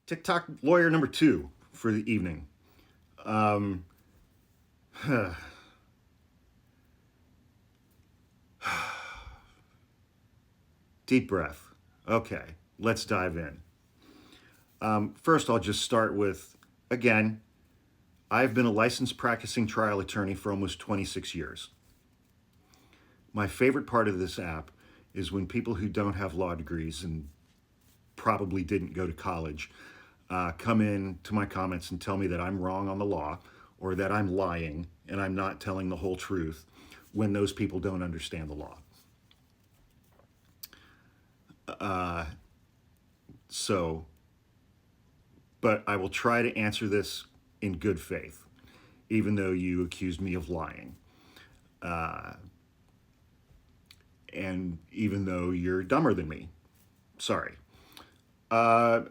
TikTok lawyer number two for the evening. Um, Deep breath. Okay, let's dive in. First, I'll just start with again, I've been a licensed practicing trial attorney for almost 26 years. My favorite part of this app is when people who don't have law degrees and probably didn't go to college come in to my comments and tell me that I'm wrong on the law or that I'm lying and I'm not telling the whole truth when those people don't understand the law. Uh, so, but I will try to answer this in good faith, even though you accused me of lying. Uh, and even though you're dumber than me. Sorry. Uh,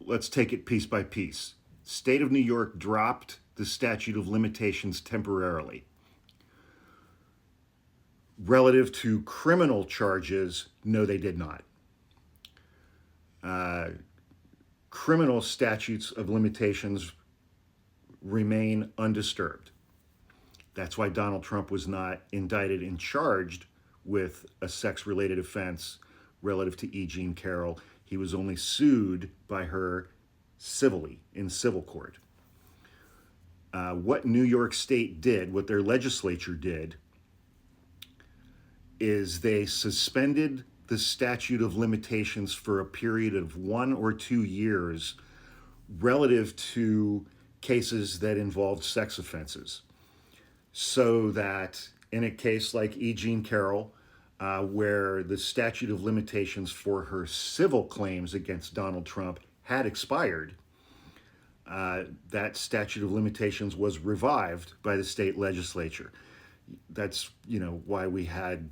let's take it piece by piece. State of New York dropped the statute of limitations temporarily. Relative to criminal charges, no, they did not. Uh, Criminal statutes of limitations remain undisturbed. That's why Donald Trump was not indicted and charged with a sex related offense relative to E. Jean Carroll. He was only sued by her civilly in civil court. What New York State did, what their legislature did, is they suspended the statute of limitations for a period of 1 or 2 years relative to cases that involved sex offenses. So that in a case like E. Jean Carroll, where the statute of limitations for her civil claims against Donald Trump had expired, that statute of limitations was revived by the state legislature. That's why we had.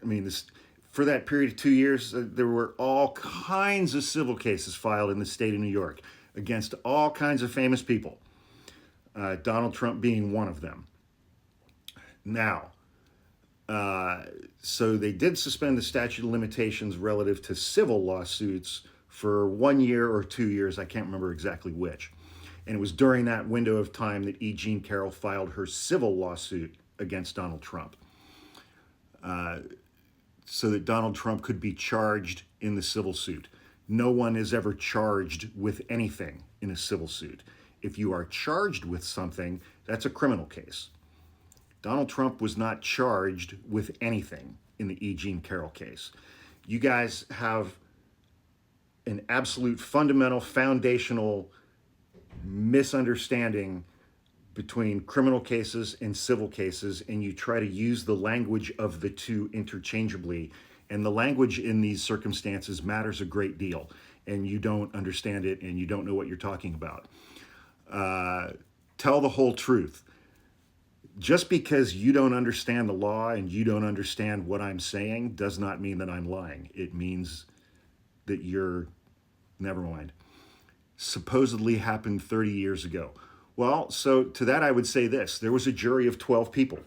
I mean, this for that period of 2 years, there were all kinds of civil cases filed in the state of New York against all kinds of famous people. Donald Trump being one of them. Now, so they did suspend the statute of limitations relative to civil lawsuits for 1 year or 2 years. I can't remember exactly which. And it was during that window of time that E. Jean Carroll filed her civil lawsuit against Donald Trump. So that Donald Trump could be charged in the civil suit. No one is ever charged with anything in a civil suit. If you are charged with something, that's a criminal case. Donald Trump was not charged with anything in the E. Jean Carroll case. You guys have an absolute fundamental, foundational misunderstanding between criminal cases and civil cases, and you try to use the language of the two interchangeably. And the language in these circumstances matters a great deal, and you don't understand it and you don't know what you're talking about. Tell the whole truth. Just because you don't understand the law and you don't understand what I'm saying does not mean that I'm lying. It means that never mind. Supposedly happened 30 years ago. Well, so to that I would say this. There was a jury of 12 people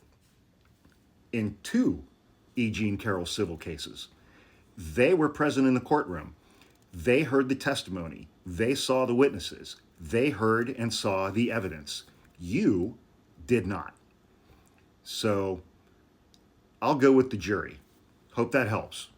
in 2 E. Jean Carroll civil cases. They were present in the courtroom. They heard the testimony. They saw the witnesses. They heard and saw the evidence. You did not. So I'll go with the jury. Hope that helps.